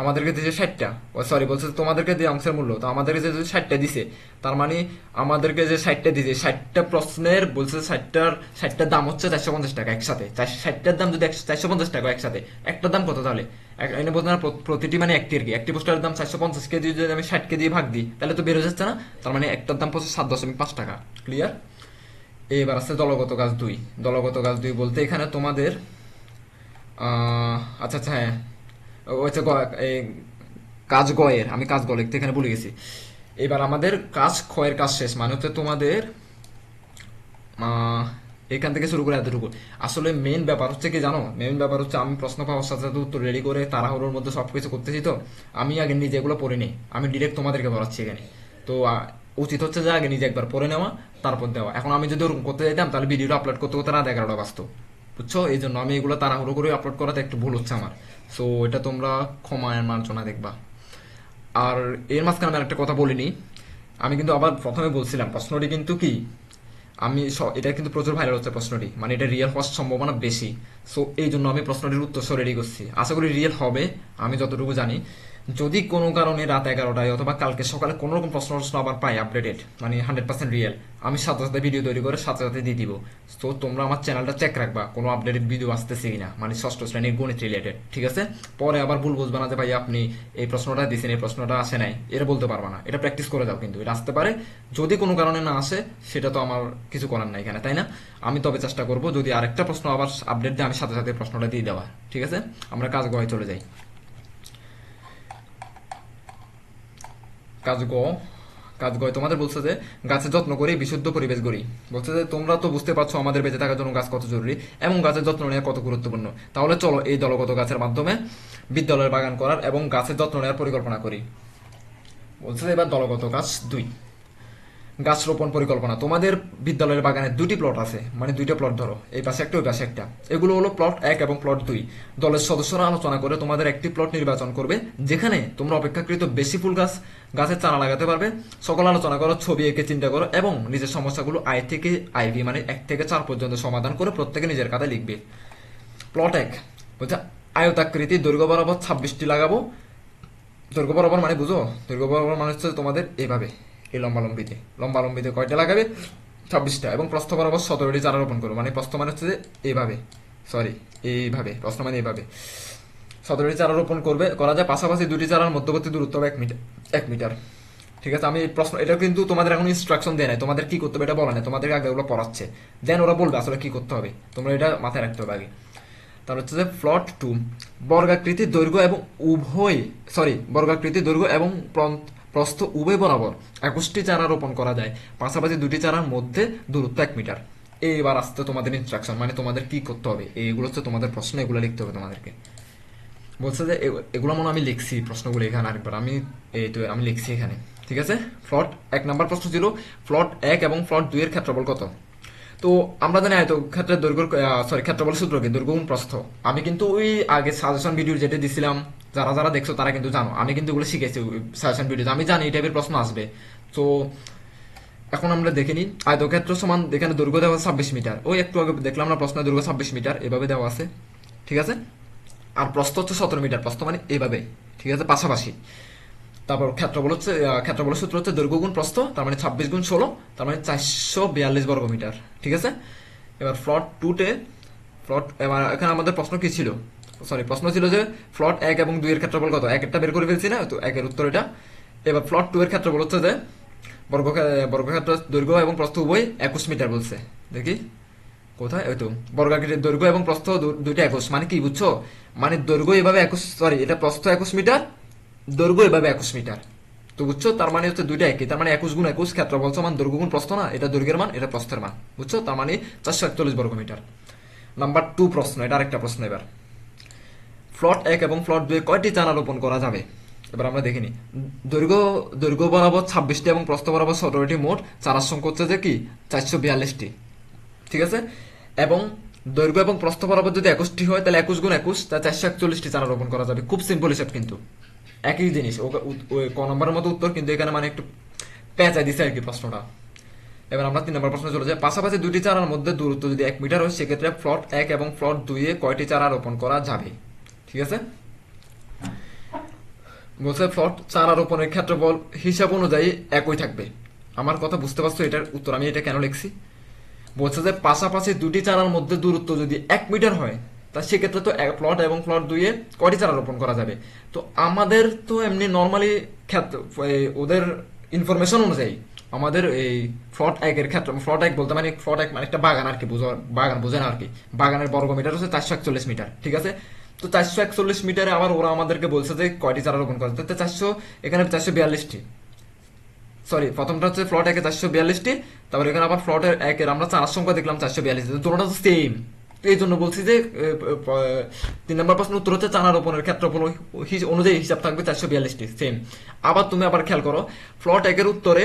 আমাদেরকে দিছে 60টা, সরি বলছে তোমাদেরকে দিয়ে অংশের মূল্য, তো আমাদেরকে যে 60টা দিছে, তার মানে আমাদেরকে যে 60টা দিছে, 60টা প্রশ্নের বলছে 60টার দাম হচ্ছে 450 টাকা একসাথে। 60টার দাম যদি 450 টাকা একসাথে, একটার দাম কত তাহলে, এনে বলতে না প্রতিটি মানে একটি আর কি, একটি পোস্টারের দাম 450 কে দিয়ে যদি আমি 60কে দিয়ে ভাগ দিই তাহলে তো বের হয়ে যাচ্ছে না, তার মানে একটার দাম পড়ছে 7.5 টাকা। ক্লিয়ার। এবার আছে দলগত কাজ 2। দলগত কাজ 2 বলতে এখানে তোমাদের আচ্ছা আচ্ছা হ্যাঁ, ও হচ্ছে এই কাজ গয়ের, আমি কাজ গ লিখতে এখানে ভুলে গেছি। এবার আমাদের কাজ ক্ষয়ের কাজ শেষ, মানে হচ্ছে তোমাদের আহ, এখান থেকে শুরু করে এতটুকু। আসলে মেন ব্যাপার হচ্ছে কি জানো, মেন ব্যাপার হচ্ছে আমি প্রশ্ন পাওয়ার সাথে সাথে উত্তর রেডি করে তাড়াহুড়োর মধ্যে সবকিছু করতেছি, তো আমি আগে নিজে এগুলো পড়ে নিই, আমি ডিরেক্ট তোমাদেরকে পড়াচ্ছি এখানে। তো উচিত হচ্ছে যে আগে নিজে একবার পড়ে নেওয়া, তারপর দেওয়া। এখন আমি যদি ওরকম করতে যেতাম তাহলে ভিডিওটা আপলোড করতে করতে রাত 11টা বাজতো, বুঝছো। এই জন্য আমি এগুলো তাড়াহুড়ো করে আপলোড করাতে একটু ভুল হচ্ছে আমার। সো এটা তোমরা ক্ষমার মার্জনা দেখবা। আর এর মাঝখানে আমি একটা কথা বলিনি, আমি কিন্তু আবার প্রথমে বলছিলাম প্রশ্নটি কিন্তু কি, এটা কিন্তু প্রচুর ভাইরাল হচ্ছে প্রশ্নটি, মানে এটা রিয়েল হওয়ার সম্ভাবনা বেশি। সো এই জন্য আমি প্রশ্নটির উত্তর সহ রেডি করছি, আশা করি রিয়েল হবে। আমি যতটুকু জানি, যদি কোনো কারণে রাত 11টায় অথবা কালকে সকালে কোনো রকম প্রশ্ন আবার পাই আপডেটেড, মানে 100% রিয়েল, আমি সাথে সাথে ভিডিও তৈরি করে সাথে সাথে দিয়ে দিব। তো তোমরা আমার চ্যানেলটা চেক রাখবা কোনো আপডেটেড ভিডিও আসতেছে কিনা, মানে ষষ্ঠ শ্রেণীর গণিত রিলেটেড, ঠিক আছে। পরে আবার ভুল বুঝবে না যে ভাই আপনি এই প্রশ্নটা দিয়েছেন, এই প্রশ্নটা আসে নাই, এটা বলতে পারবা না। এটা প্র্যাকটিস করে দাও, কিন্তু এটা আসতে পারে। যদি কোনো কারণে না আসে সেটা তো আমার কিছু করার নাই এখানে, তাই না। আমি তবে চেষ্টা করব যদি আরেকটা প্রশ্ন আবার আপডেট দেয় আমি সাথে সাথে প্রশ্নটা দিয়ে দেওয়া, ঠিক আছে। আমরা কাজ গয়ে চলে যাই। কাজ গ, কাজ গয় তোমাদের বলছে যে গাছের যত্ন করি, বিশুদ্ধ পরিবেশ গড়ি। বলছে যে তোমরা তো বুঝতে পারছো আমাদের বেঁচে থাকার জন্য গাছ কত জরুরি এবং গাছের যত্ন নেওয়া কত গুরুত্বপূর্ণ। তাহলে চলো এই দলগত গাছের মাধ্যমে বিদ্যালয়ের বাগান করার এবং গাছের যত্ন নেওয়ার পরিকল্পনা করি। বলছে যে এবার দলগত গাছ 2, গাছ রোপণ পরিকল্পনা। তোমাদের বিদ্যালয়ের বাগানে 2টি প্লট আছে, মানে 2টা প্লট ধরো, এই পাশে একটা ওই পাশে একটা। এগুলো হলো প্লট 1 এবং প্লট 2। দলের সদস্যরা আলোচনা করে তোমাদের একটি প্লট নির্বাচন করবে যেখানে তোমরা অপেক্ষাকৃত বেশি ফুল গাছের চারা লাগাতে পারবে। সকল আলোচনা করো, ছবি এঁকে চিন্তা করো এবং নিজের সমস্যাগুলো আই মানে 1 থেকে 4 পর্যন্ত সমাধান করে প্রত্যেকে নিজের খাতায় লিখবে। প্লট 1 বলছে আয়তাকৃতি, দৈর্ঘ্য বরাবর 26টি লাগাবো। দৈর্ঘ্য বরাবর মানে বুঝো, দৈর্ঘ্য বরাবর মানে হচ্ছে তোমাদের এইভাবে, এই লম্বালম্বিতে কয়টা লাগাবে, 26টা। এবং প্রস্থ বরাবর 17টি চারা রোপণ করবো, মানে প্রস্থ মানে হচ্ছে যে এইভাবে, সরি এইভাবে, প্রস্থ মানে এইভাবে 17টি চারা রোপণ করা যায়। পাশাপাশি 2টি চারার মধ্যবর্তী দূরত্ব হবে 1 মিটার। ঠিক আছে, আমি এই প্রশ্ন, এটা কিন্তু তোমাদের এখন ইনস্ট্রাকশন দেয় নাই, তোমাদের কি করতে হবে এটা বলা নাই, তোমাদেরকে আগে ওগুলো পড়াচ্ছে, দেন ওরা বলবে আসলে কি করতে হবে, তোমরা এটা মাথায় রাখতে হবে আগে। তার হচ্ছে যে প্লট 2, বর্গাকৃতি দৈর্ঘ্য এবং প্রস্থ উভয় বরাবর 21টি চারা রোপণ করা যায়। পাশাপাশি 2টি চারার মধ্যে দূরত্ব 1 মিটার। এইবার আসতে তোমাদের ইনস্ট্রাকশন, মানে তোমাদের কি করতে হবে, এইগুলো হচ্ছে তোমাদের প্রশ্ন, এগুলো লিখতে হবে তোমাদেরকে। বলছে যে এগুলো মনে আমি লিখছি প্রশ্নগুলো এখানে আরেকবার, আমি লিখছি এখানে, ঠিক আছে। প্লট 1 নাম্বার প্রশ্ন ছিল প্লট 1 এবং প্লট 2 এর ক্ষেত্রফল কত। তো আমরা জানি আয়তক্ষেত্রের ক্ষেত্রফল সূত্র কি, দৈর্ঘ্য গুণ প্রস্থ। আমি কিন্তু ওই আগে সাজেশন ভিডিও যেটা দিছিলাম, যারা যারা দেখছো তারা কিন্তু জানো, আমি কিন্তু ওগুলো শিখেছি সাজেশন ভিডিও, আমি জানি এই টাইপের প্রশ্ন আসবে। তো এখন আমরা দেখে নিই, আয়তক্ষেত্র সমান এখানে দৈর্ঘ্য দেওয়া 26 মিটার, ওই একটু আগে দেখলাম না প্রশ্নের দৈর্ঘ্য 26 মিটার, এভাবে দেওয়া আছে, ঠিক আছে। আর প্রস্থ হচ্ছে 17 মিটার, প্রস্থ মানে এইভাবে, ঠিক আছে, পাশাপাশি। তারপর ক্ষেত্রফল সূত্র হচ্ছে দৈর্ঘ্য গুণ প্রস্থ, তার মানে 26 গুণ 16, তার মানে 442 বর্গ মিটার, ঠিক আছে। এবার প্লট 2 এবার এখানে আমাদের প্রশ্ন কি ছিল, সরি, প্রশ্ন ছিল যে প্লট 1 এবং 2 এর ক্ষেত্রফল কত। একটা বের করে ফেলছি না, তো 1 এর উত্তর এটা। এবার প্লট 2 এর ক্ষেত্রফল হচ্ছে যে বর্গক্ষেত্র দৈর্ঘ্য এবং প্রস্থ উভয় 21 মিটার বলছে। দেখি কোথায়, ওই তো, বর্গাকৃতির দৈর্ঘ্য এবং প্রস্থ দুইটা 21, মানে কি বুঝছো, মানে দৈর্ঘ্য এভাবে 21, সরি এটা প্রস্থ 21 মিটার, দৈর্ঘ্য এভাবে 21 মিটার। তো বুঝছো, তার মানে হচ্ছে দুইটা একই, তার মানে 21 গুণ 21 ক্ষেত্রফল সমান দৈর্ঘ্য গুণ প্রস্থ না, এটা দৈর্ঘ্যের মান, এটা প্রস্থের মান, বুঝছো, তার মানে 441 বর্গ মিটার। নাম্বার 2 প্রশ্ন, এটা আরেকটা প্রশ্ন। এবার প্লট 1 এবং প্লট 2 কয়টি চারা রোপণ করা যাবে, এবার আমরা দেখিনি। দৈর্ঘ্য দৈর্ঘ্য বরাবর 26টি এবং প্রস্থ বরাবর 17টি, মোট চারার সংখ্যা হচ্ছে যে কি 442টি, ঠিক আছে। এবং দৈর্ঘ্য এবং প্রস্থ বরাবর যদি 21টি হয়, তাহলে 21 গুণ 21, তা 441টি চারা রোপণ করা যাবে। খুব সিম্পল হিসাব, কিন্তু একই জিনিস, ওই ক নম্বরের মতো উত্তর, কিন্তু এখানে মানে একটু পেঁচা দিছে আর কি প্রশ্নটা। এবার আমরা 3 নম্বর প্রশ্ন চলে যাই। পাশাপাশি দুটি চারার মধ্যে দূরত্ব যদি 1 মিটার হয়, সেক্ষেত্রে প্লট 1 এবং প্লট 2 এ কয়টি চারা রোপণ করা যাবে, ঠিক আছে। বলছে প্লট চারা রোপণের ক্ষেত্রফল হিসাব অনুযায়ী একই থাকবে। আমার কথা বুঝতে পারছো এটার উত্তর আমি এটা কেন লিখছি। বলছে যে পাশাপাশি দুটি চারার মধ্যে দূরত্ব যদি 1 মিটার হয়, তা সেক্ষেত্রে তো প্লট এবং প্লট 2 এ কয়টি চারা রোপণ করা যাবে। তো আমাদের তো এমনি নর্মালি ওদের ইনফরমেশন অনুযায়ী আমাদের এই প্লট 1 এর ক্ষেত্রে, প্লট 1 বলতে মানে প্লট 1 মানে একটা বাগান আর কি, বাগান বোঝে না আর কি। বাগানের বর্গ মিটার হচ্ছে 441 মিটার, ঠিক আছে। তো 441 মিটারে আবার ওরা আমাদেরকে বলছে যে কয়টি চারা রোপণ করা যাবে, 400, এখানে 442টি, সরি প্রথমটা হচ্ছে প্লট 1 এ 442টি, তারপর এখানে আবার প্লট 1 এর আমরা চারার সংখ্যা দেখলাম 442, দুটোটা তো সেম। তো এই জন্য বলছি যে 3 নম্বর প্রশ্নের উত্তর হচ্ছে চারা রোপণের ক্ষেত্রফল অনুযায়ী হিসাব থাকবে 442টি, সেম। আবার তুমি আবার খেয়াল করো, প্লট 1 এর উত্তরে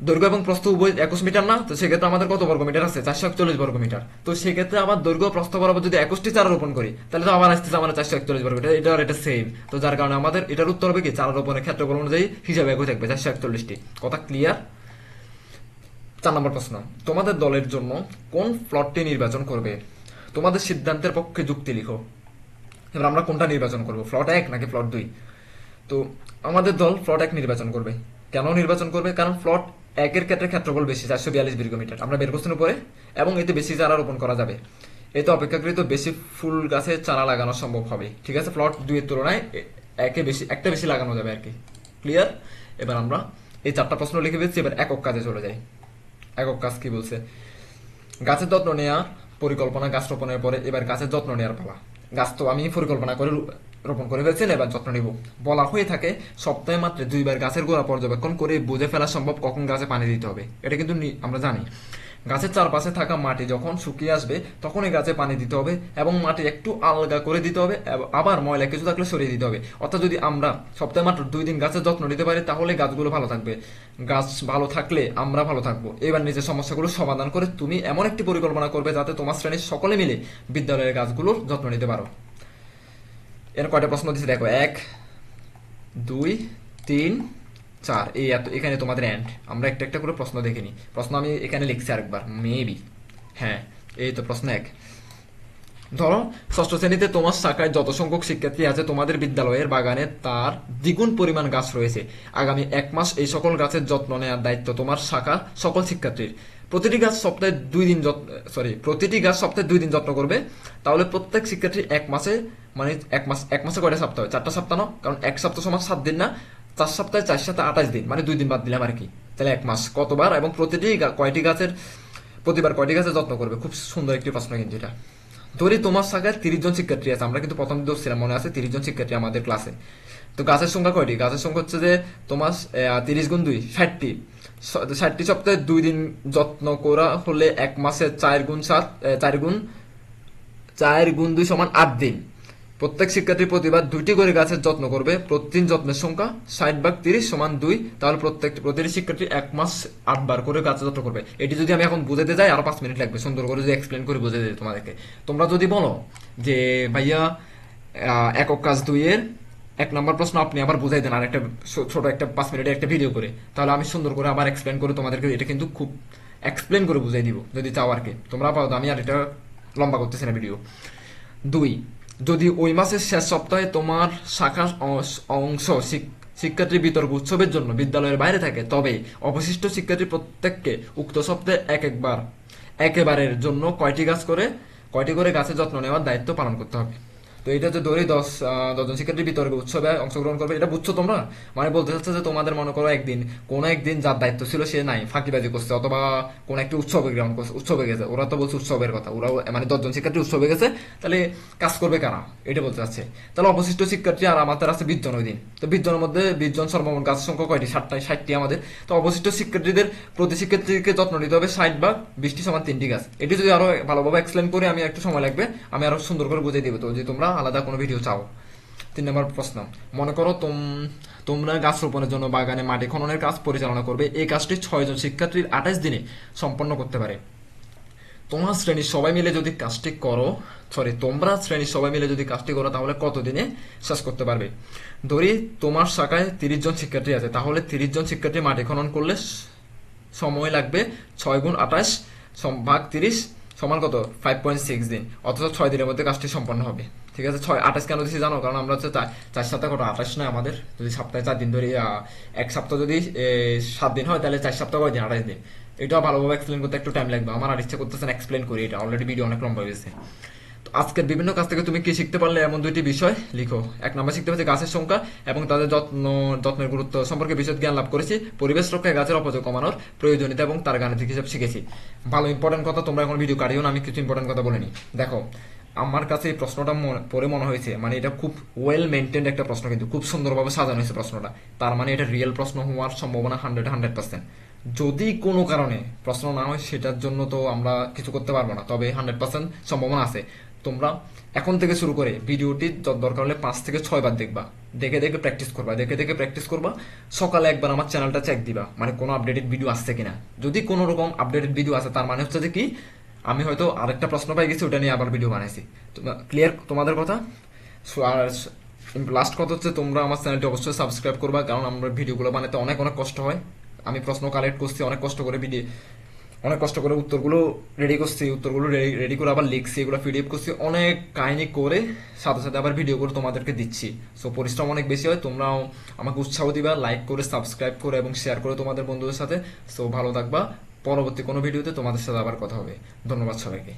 দৈর্ঘ্য এবং প্রস্থ উভয় 21 মিটার না, তো সেক্ষেত্রে আমাদের কত বর্গ মিটার আছে, 441 বর্গ মিটার। তো সেক্ষেত্রে আবার দৈর্ঘ্য প্রস্থ বরাবর যদি 21টি চারা রোপণ করি, তাহলে তো আবার আসতেছে আমাদের 441 বর্গ মিটার, এটা আর এটা সেম। তো যার কারণে আমাদের এটার উত্তর হবে কি চারা রোপণের ক্ষেত্রফল অনুযায়ী হিসাবে একই থাকবে 441টি। কথা ক্লিয়ার। 4 নম্বর প্রশ্ন, তোমাদের দলের জন্য কোন প্লটটি নির্বাচন করবে, তোমাদের সিদ্ধান্তের পক্ষে যুক্তি লিখো। এবার আমরা কোনটা নির্বাচন করব, প্লট 1 নাকি প্লট 2। তো আমাদের দল প্লট 1 নির্বাচন করবে। কেন নির্বাচন করবে, কারণ প্লট 1 এর ক্ষেত্রে ক্ষেত্রফল বেশি, 442 বর্গ মিটার, আমরা বের করছি উপরে, এবং এতে বেশি চারা রোপণ করা যাবে। এতে অপেক্ষাকৃত বেশি ফুল গাছের চারা লাগানো সম্ভব হবে, ঠিক আছে। প্লট 2 এর তুলনায় একটা বেশি লাগানো যাবে আর কি, ক্লিয়ার। এবার আমরা এই 4টা প্রশ্ন লিখে ফেলছি, এবার একক কাজে চলে যাই। একক কাজ কি বলছে, গাছের যত্ন নেওয়া পরিকল্পনা, গাছ রোপণের পরে এবার গাছের যত্ন নেওয়ার পালা। গাছ তো আমি পরিকল্পনা করে রোপণ করে ফেলছেন, এবার যত্ন নিব। বলা হয়ে থাকে সপ্তাহে মাত্র 2বার গাছের গোড়া পর্যবেক্ষণ করে বুঝে ফেলা সম্ভব কখন গাছে পানি দিতে হবে, এটা কিন্তু আমরা জানি। গাছের চারপাশে থাকা মাটি যখন শুকিয়ে আসবে তখনই গাছে পানি দিতে হবে, এবং মাটি একটু আলগা করে দিতে হবে, আবার ময়লা কিছু থাকলে সরিয়ে দিতে হবে। অর্থাৎ যদি আমরা সপ্তাহে মাত্র 2 দিন গাছের যত্ন নিতে পারি, তাহলে গাছগুলো ভালো থাকবে। গাছ ভালো থাকলে আমরা ভালো থাকবো। এবার নিজের সমস্যাগুলো সমাধান করে তুমি এমন একটি পরিকল্পনা করবে যাতে তোমার শ্রেণীর সকলে মিলে বিদ্যালয়ের গাছগুলোর যত্ন নিতে পারো। এর কয়টা প্রশ্ন দিচ্ছে দেখো, 1, 2, 3, 4, এই এত, এখানে তোমাদের এন্ড। আমরা একটা একটা করে প্রশ্ন দেখে নিই। প্রশ্ন আমি এখানে লিখছি আরেকবার, মেবি, হ্যাঁ এই তো প্রশ্ন 1। ধরো ষষ্ঠ শ্রেণীতে তোমার শাখায় যত সংখ্যক শিক্ষার্থী আছে, তোমাদের বিদ্যালয়ের বাগানে তার দ্বিগুণ পরিমাণ গাছ রয়েছে। আগামী 1 মাস এই সকল গাছের যত্ন নেওয়ার দায়িত্ব তোমার শাখা সকল শিক্ষার্থীর। প্রতিটি গাছ সপ্তাহে 2 দিন যত্ন করবে। তাহলে প্রত্যেক শিক্ষার্থী 1 মাসে, মানে 1 মাসে কয়টা সপ্তাহ হয়, 4টা সপ্তাহ না, কারণ 1 সপ্তাহ সমান 7 দিন না, 4 সপ্তাহে 4 সাথে 28 দিন, মানে 2 দিন বাদ দিলাম আর কি। তাহলে 1 মাস কতবার, এবং প্রতিবার কয়টি গাছের যত্ন করবে। খুব সুন্দর একটি প্রশ্ন কিন্তু এটা। ধরি তোমার শাখায় 30 জন শিক্ষার্থী আছে, আমরা কিন্তু প্রথম ধরছিলাম, মনে আছে 30 জন শিক্ষার্থী আমাদের ক্লাসে। তো গাছের সংখ্যা কয়টি, গাছের সংখ্যা হচ্ছে যে তোমার 30 গুণ 2, 60টি। 60টি সপ্তাহে 2 দিন যত্ন করা হলে 1 মাসে 4 গুণ 2 সমান 8 দিন। প্রত্যেক শিক্ষার্থী প্রতিবার 2টি করে গাছের যত্ন করবে। প্রতিদিন যত্নের সংখ্যা 60/30 সমান 2। তাহলে প্রতিটি শিক্ষার্থী 1 মাস 8 বার করে গাছের যত্ন করবে। এটি যদি আমি এখন বুঝাতে যাই আরো 5 মিনিট লাগবে, সুন্দর করে যদি এক্সপ্লেন করে বুঝে দিই তোমাদেরকে। তোমরা যদি বলো যে ভাইয়া একক কাজ 2 এর 1 নম্বর প্রশ্ন আপনি আবার বুঝাই দেন আর একটা ছোট একটা 5 মিনিটের একটা ভিডিও করে, তাহলে আমি সুন্দর করে আবার এক্সপ্লেন করে তোমাদেরকে এটা কিন্তু খুব এক্সপ্লেন করে বুঝাই দিব যদি চাও আর কি। তোমরা পাও, আমি আর এটা লম্বা করতেছি না ভিডিও। 2, যদি ওই মাসের শেষ সপ্তাহে তোমার শাখার অংশ শিক্ষার্থী বিতর্ক উৎসবের জন্য বিদ্যালয়ের বাইরে থাকে, তবে অবশিষ্ট শিক্ষার্থী প্রত্যেককে উক্ত সপ্তাহে একেবারের জন্য কয়টি করে গাছের যত্ন নেওয়ার দায়িত্ব পালন করতে হবে। তো এটা যে ধরি 10 জন শিক্ষার্থী বিতর্ক উৎসবে অংশগ্রহণ করবে, এটা বুঝছো তোমরা? মানে বলতে চাচ্ছে যে তোমাদের মনে করো কোনো একদিন যার দায়িত্ব ছিল সে নাই, ফাঁকিবাজি করছে, অথবা কোন একটা উৎসবে গ্রহণ করছে, উৎসবে গেছে, ওরা তো বলছে উৎসবের কথা, ওরা মানে 10 জন শিক্ষার্থী উৎসবে গেছে, তাহলে কাজ করবে কারা, এটা বলতে চাচ্ছে। তাহলে অবশিষ্ট শিক্ষার্থী আর আমাদের আছে 20 জন ওই দিন। তো 20 জনের মধ্যে 20 জন সর্বমোট কাজের সংখ্যা কয়টি? 60টি আমাদের। তো অবশিষ্ট শিক্ষার্থীদের প্রতি শিক্ষার্থীকে যত্ন নিতে হবে 60 ভাগ 20টি সমান 3টি গাছ। এটি যদি আরো ভালোভাবে এক্সপ্লেন করে আমি একটু সময় লাগবে, আমি আরো সুন্দর করে বুঝিয়ে দিব, তো যদি তোমরা আলাদা কোনো ভিডিও চাও। 3 নম্বর প্রশ্ন, মনে করো তোমরা গাছ রোপণের জন্য বাগানে মাটি খননের কাজ পরিচালনা করবে। এই কাজটি 6 জন শিক্ষার্থীর 28 দিনে সম্পন্ন করতে পারে। তোমরা শ্রেণীর সবাই মিলে যদি কাজটি করো তাহলে কত দিনে শেষ করতে পারবে? ধরি তোমার শাখায় 30 জন শিক্ষার্থী আছে, তাহলে 30 জন শিক্ষার্থী মাটি খনন করলে সময় লাগবে 6 × 28 ভাগ 30 সমান কত? 5.6 দিন, অথচ 6 দিনের মধ্যে কাজটি সম্পন্ন হবে। ঠিক আছে, 28 কেন দিচ্ছি জানো? কারণ আমরা হচ্ছে 4 সপ্তাহ কত 28 নয় আমাদের, যদি সপ্তাহে 4 দিন ধরি, এক সপ্তাহ যদি 7 দিন হয়, তাহলে 4 সপ্তাহ কয় দিন? 28 দিন। এটা ভালোভাবে এক্সপ্লেন করতে একটু টাইম লাগবে, আমার আর ইচ্ছা করতেছে না এক্সপ্লেন করি, এটা অলরেডি ভিডিও অনেক লম্বা হয়েছে। তো আজকের বিভিন্ন কাজ থেকে তুমি কি শিখতে পারলে, এমন 2টি বিষয় লিখো। 1 নম্বর শিখতে পারছি গাছের সংখ্যা এবং তাদের যত্নের গুরুত্ব সম্পর্কে বিশদ জ্ঞান লাভ করেছি। পরিবেশ রক্ষায় গাছের অপচয় কমানোর প্রয়োজনীয়তা এবং তার গাণিতিক হিসাব শিখেছি। ভালো ইম্পর্টেন্ট কথা, তোমরা এখন ভিডিও কাটিও না, আমি কিছু ইম্পর্টেন্ট কথা বলে নিই। দেখো, আমার কাছে এই প্রশ্নটা পরে মনে হয়েছে, মানে এটা খুব ওয়েল মেনটেন্ড একটা প্রশ্ন, কিন্তু খুব সুন্দরভাবে সাজানো হয়েছে প্রশ্নটা। তার মানে এটা রিয়েল প্রশ্ন হওয়ার সম্ভাবনা 100%। যদি কোনো কারণে প্রশ্ন না হয় সেটার জন্য তো আমরা কিছু করতে পারবো না, তবে 100% সম্ভাবনা আছে। তোমরা এখন থেকে শুরু করে ভিডিওটি দরকার হলে 5 থেকে 6 বার দেখবা, দেখে দেখে প্র্যাকটিস করবা। সকালে একবার আমার চ্যানেলটা চেক দিবা, মানে কোনো আপডেটেড ভিডিও আসছে কিনা। যদি কোনো রকম আপডেটেড ভিডিও আসে, তার মানে হচ্ছে যে কি, আমি হয়তো আরেকটা প্রশ্ন পাই গেছি, ওটা নিয়ে আবার ভিডিও বানাইছি। ক্লিয়ার তোমাদের কথা? আর লাস্ট কথা হচ্ছে, তোমরা আমার চ্যানেলটি অবশ্যই সাবস্ক্রাইব করবা, কারণ আমার ভিডিওগুলো বানাতে অনেক অনেক কষ্ট হয়। আমি প্রশ্ন কালেক্ট করছি অনেক কষ্ট করে উত্তরগুলো রেডি করছি, উত্তরগুলো রেডি করে আবার লিখছি, এগুলো পিডিএফ করছি, অনেক কাহিনী করে সাথে সাথে আবার ভিডিও করে তোমাদেরকে দিচ্ছি। সো পরিশ্রম অনেক বেশি হয়, তোমরাও আমাকে উৎসাহ দিবা, লাইক করে, সাবস্ক্রাইব করে এবং শেয়ার করে তোমাদের বন্ধুদের সাথে। সো ভালো থাকবা, পরবর্তী কোনো ভিডিওতে তোমাদের সাথে আবার কথা হবে। ধন্যবাদ সবাইকে।